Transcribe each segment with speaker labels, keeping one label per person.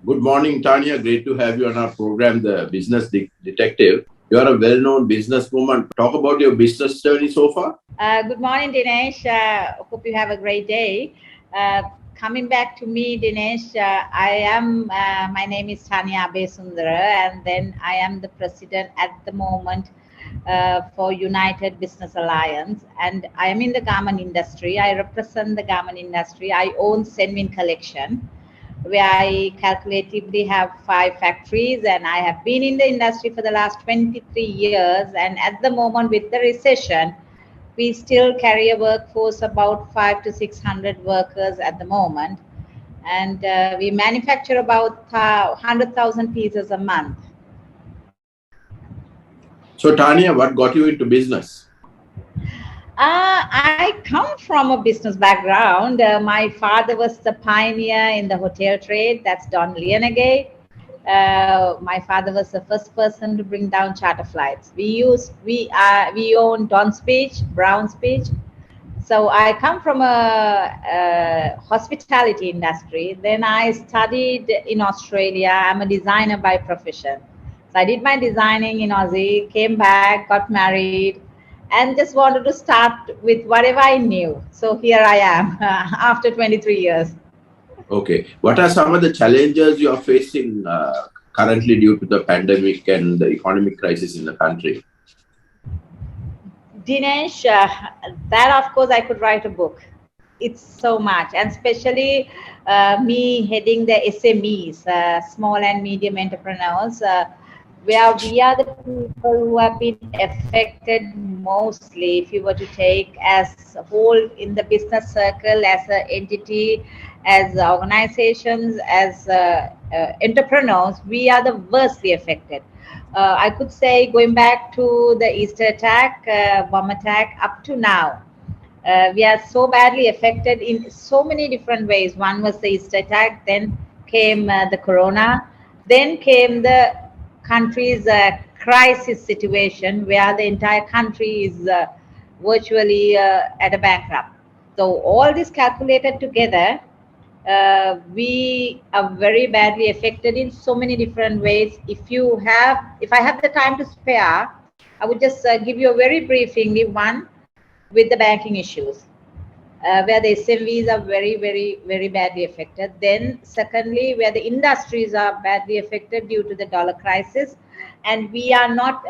Speaker 1: Good morning, Tania. Great to have you on our program, The Business Detective. You are a well-known businesswoman. Talk about your business journey so far.
Speaker 2: Good morning, Dinesh. Hope you have a great day. Coming back to me, Dinesh, my name is Tania Abeysundara, and then I am the president at the moment for United Business Alliance, and I am in the garment industry. I represent the garment industry. I own SenVin collection, where I calculatively have 5 factories, and I have been in the industry for the last 23 years. And at the moment, with the recession, we still carry a workforce about 500 to 600 workers at the moment, and we manufacture about 100,000 pieces a month.
Speaker 1: So, Tania, what got you into business?
Speaker 2: I come from a business background. My father was the pioneer in the hotel trade. That's Don Leonagay. My father was the first person to bring down charter flights. We own Don's Beach, Brown's Beach. So I come from a hospitality industry. Then I studied in Australia. I'm a designer by profession. So I did my designing in Aussie, came back, got married, and just wanted to start with whatever I knew. So here I am after 23 years.
Speaker 1: Okay. What are some of the challenges you are facing currently due to the pandemic and the economic crisis in the country?
Speaker 2: Dinesh, that of course I could write a book. It's so much, and especially me heading the SMEs, small and medium entrepreneurs, where we are the people who have been affected mostly. If you were to take as a whole in the business circle, as an entity, as organizations, as entrepreneurs, we are the worstly affected. I could say, going back to the Easter attack, bomb attack, up to now, we are so badly affected in so many different ways. One was the Easter attack, then came the corona, then came the country's crisis situation where the entire country is virtually at a bankrupt. So all this calculated together, we are very badly affected in so many different ways. If I have the time to spare, I would just give you a very briefing. One, with the banking issues, where the SMVs are very badly affected. Then secondly, where the industries are badly affected due to the dollar crisis, and we are not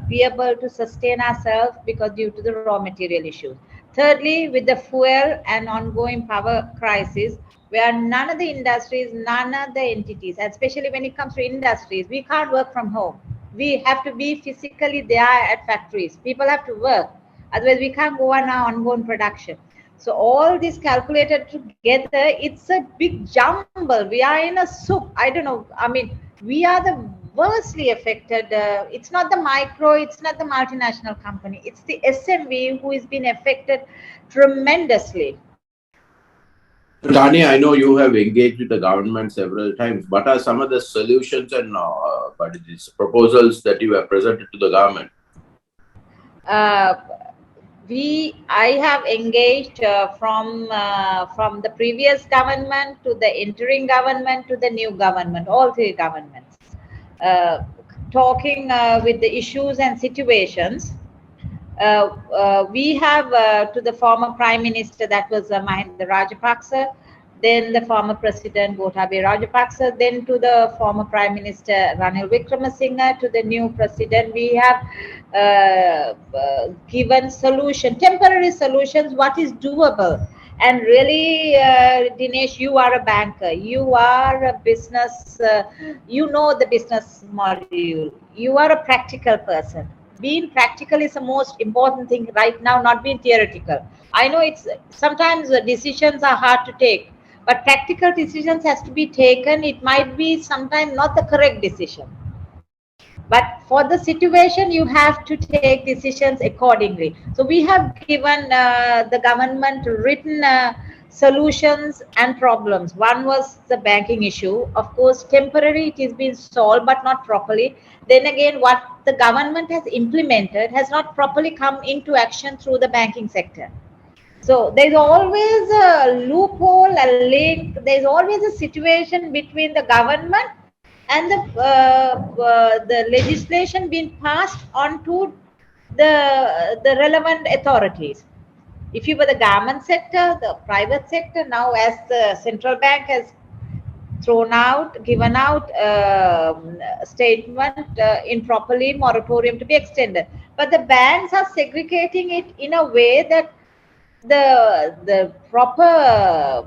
Speaker 2: be able to sustain ourselves because due to the raw material issues. Thirdly, with the fuel and ongoing power crisis, where none of the industries, none of the entities, and especially when it comes to industries, we can't work from home. We have to be physically there at factories. People have to work. Otherwise, we can't go on our ongoing production. So all this calculated together, it's a big jumble. We are in a soup. I don't know. I mean, we are the worstly affected. It's not the micro, it's not the multinational company. It's the SMV who has been affected tremendously.
Speaker 1: Tania, I know you have engaged with the government several times. What are some of the solutions and proposals that you have presented to the government?
Speaker 2: I have engaged from the previous government to the interim government to the new government, all three governments, talking with the issues and situations. We have to the former Prime Minister, that was Mahinda Rajapaksa, then the former President Gotabaya Rajapaksa, then to the former Prime Minister Ranil Wickremesinghe, to the new President. We have given temporary solutions, what is doable. And really, Dinesh, you are a banker, you are a business, you know the business module, you are a practical person. Being practical is the most important thing right now, not being theoretical. I know it's sometimes decisions are hard to take, but practical decisions has to be taken. It might be sometimes not the correct decision, but for the situation you have to take decisions accordingly. So we have given the government written solutions and problems. One was the banking issue. Of course, temporary, it is being solved, but not properly. Then again, what the government has implemented has not properly come into action through the banking sector. So there's always a loophole, a link. There's always a situation between the government and the legislation being passed on to the relevant authorities. If you were the government sector, the private sector, now as the central bank has given out statement improperly, moratorium to be extended. But the banks are segregating it in a way that the proper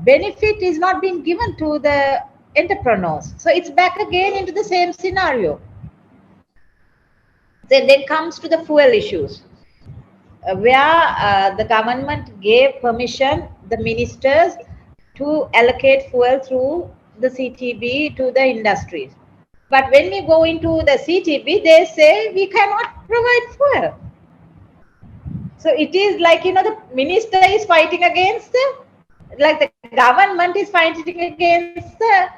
Speaker 2: benefit is not being given to the entrepreneurs. So it's back again into the same scenario. Then comes to the fuel issues, where the government gave permission the ministers to allocate fuel through the CTB to the industries. But when we go into the CTB, they say we cannot provide fuel. So it is like, the minister is fighting against like the government is fighting against the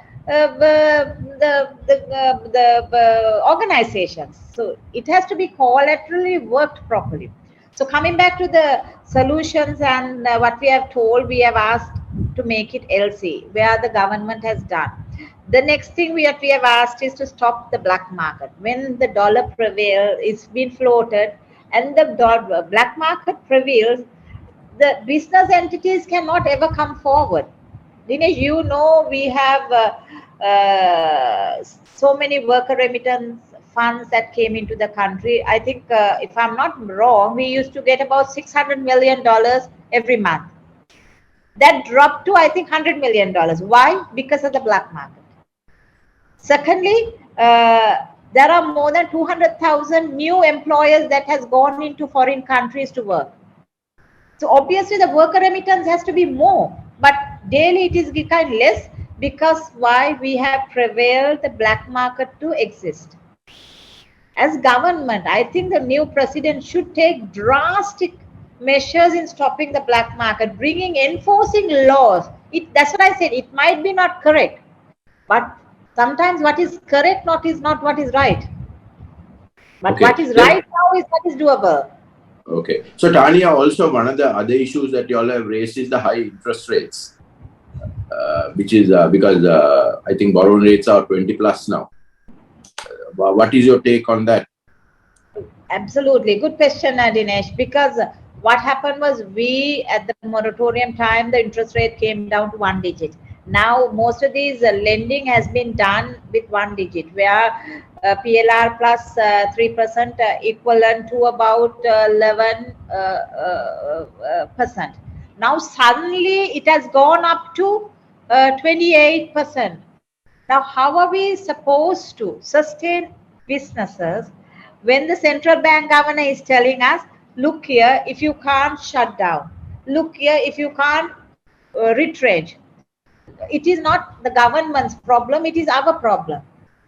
Speaker 2: organizations. So it has to be collaterally worked properly. So coming back to the solutions and what we have told, we have asked to make it LC, where the government has done. The next thing we have asked is to stop the black market. When the dollar prevails, it's been floated, and the black market prevails, the business entities cannot ever come forward. Dinesh, we have so many worker remittance funds that came into the country. I think, if I'm not wrong, we used to get about $600 million every month. That dropped to, I think, $100 million. Why? Because of the black market. Secondly, there are more than 200,000 new employers that has gone into foreign countries to work. So obviously the worker remittance has to be more, but daily it is kind less, because why? We have prevailed the black market to exist. As government, I think the new president should take drastic measures in stopping the black market, enforcing laws. That's what I said. It might be not correct, but sometimes what is correct is not what is right. But okay, what is right now is what is doable.
Speaker 1: Okay. So Tania, also one of the other issues that you all have raised is the high interest rates, which is because I think borrowing rates are 20 plus now. What is your take on that?
Speaker 2: Absolutely. Good question, Dinesh, because what happened was, we at the moratorium time, the interest rate came down to 1 digit. Now most of these lending has been done with 1 digit, where PLR plus 3% equivalent to about 11%. Now suddenly it has gone up to 28%. Now how are we supposed to sustain businesses when the central bank governor is telling us, look here, if you can't shut down, look here, if you can't retrench? It is not the government's problem, it is our problem.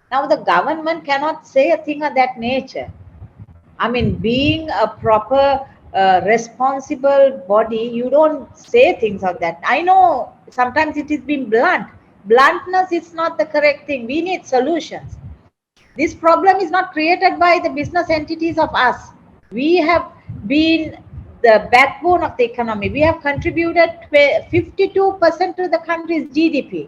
Speaker 2: Now the government cannot say a thing of that nature. I mean, being a proper responsible body, you don't say things of that. I know sometimes it is being blunt. Bluntness is not the correct thing. We need solutions. This problem is not created by the business entities of us. We have been the backbone of the economy. We have contributed 52% to the country's GDP.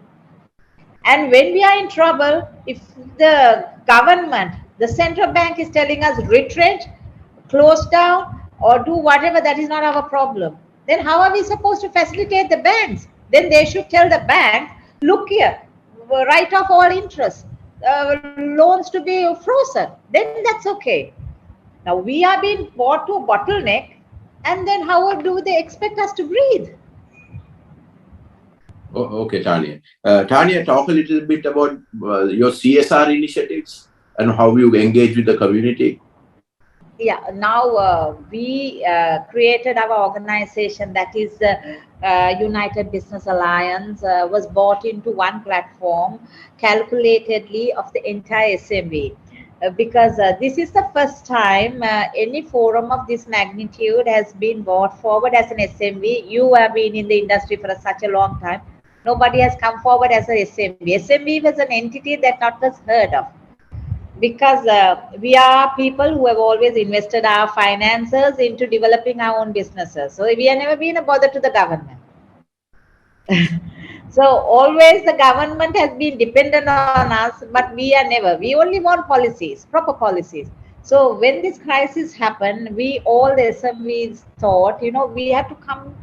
Speaker 2: And when we are in trouble, if the government, the central bank is telling us retrench, close down, or do whatever, that is not our problem. Then how are we supposed to facilitate the banks? Then they should tell the bank, look here, write off all interest, loans to be frozen. Then that's okay. Now we are being brought to a bottleneck, and then how do they expect us to breathe?
Speaker 1: Okay, Tania. Tania, talk a little bit about your CSR initiatives and how you engage with the community.
Speaker 2: Yeah, now we created our organization, that is United Business Alliance, was brought into one platform calculatedly of the entire SenVin. Because this is the first time any forum of this magnitude has been brought forward as an SenVin. You have been in the industry for such a long time. Nobody has come forward as a SenVin. SenVin was an entity that not was heard of. because we are people who have always invested our finances into developing our own businesses. So we have never been a bother to the government. So always the government has been dependent on us, but we are never. We only want policies, proper policies. So when this crisis happened, we all the SMEs thought, we have to come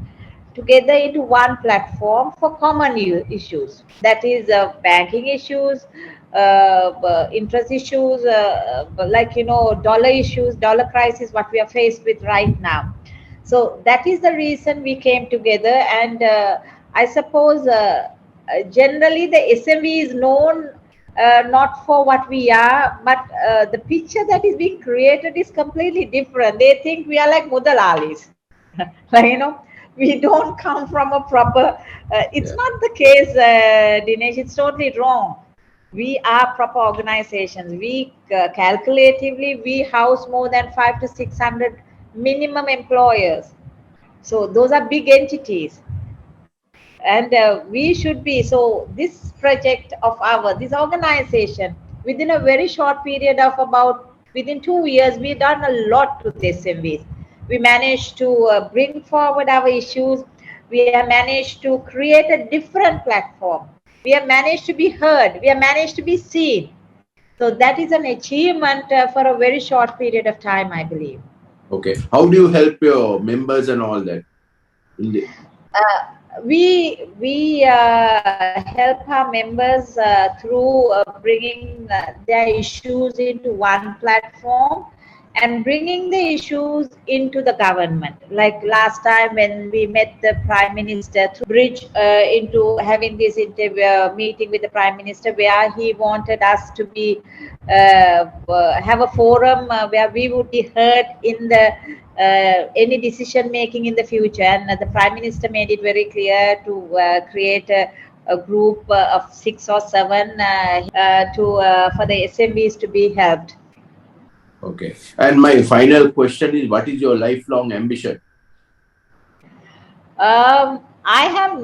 Speaker 2: together into one platform for common issues. That is banking issues, interest issues, like, dollar issues, dollar crisis, what we are faced with right now. So that is the reason we came together. And I suppose generally the SME is known not for what we are, but the picture that is being created is completely different. They think we are like Mudalalis. Like, we don't come from a proper, it's
Speaker 1: Yeah.
Speaker 2: not the case, Dinesh, it's totally wrong. We are proper organizations. We calculatively, we house more than 500 to 600 minimum employers. So those are big entities. And we should be, so this project of our, this organization, within a very short period of about within 2 years, we've done a lot to the SMVs. We managed to bring forward our issues. We have managed to create a different platform. We have managed to be heard. We have managed to be seen. So that is an achievement for a very short period of time, I believe.
Speaker 1: Okay. How do you help your members and all that?
Speaker 2: We help our members through bringing their issues into one platform and bringing the issues into the government. Like last time when we met the Prime Minister, through bridge into having this interview meeting with the Prime Minister, where he wanted us to be have a forum where we would be heard in the any decision making in the future. And the Prime Minister made it very clear to create a group of 6 or 7 for the SMEs to be helped.
Speaker 1: Okay. And my final question is, what is your lifelong ambition?
Speaker 2: I have,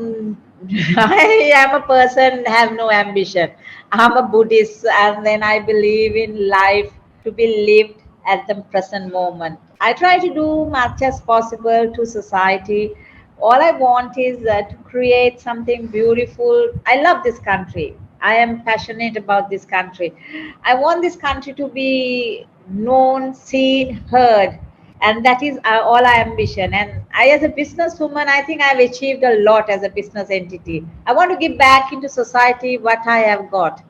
Speaker 2: I am a person have no ambition. I'm a Buddhist, and then I believe in life to be lived at the present moment. I try to do much as possible to society. All I want is to create something beautiful. I love this country. I am passionate about this country. I want this country to be known, seen, heard, and that is all our ambition. And I, as a businesswoman, I think I've achieved a lot as a business entity. I want to give back into society what I have got.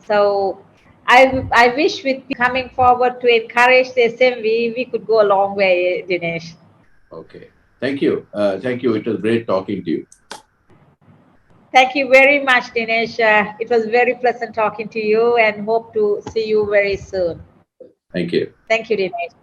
Speaker 2: So I wish with coming forward to encourage the SMV, we could go a long way, Dinesh.
Speaker 1: Okay. Thank you. Thank you. It was great talking to you.
Speaker 2: Thank you very much, Dinesh. It was very pleasant talking to you, and hope to see you very soon.
Speaker 1: Thank you.
Speaker 2: Thank you, Dinesh.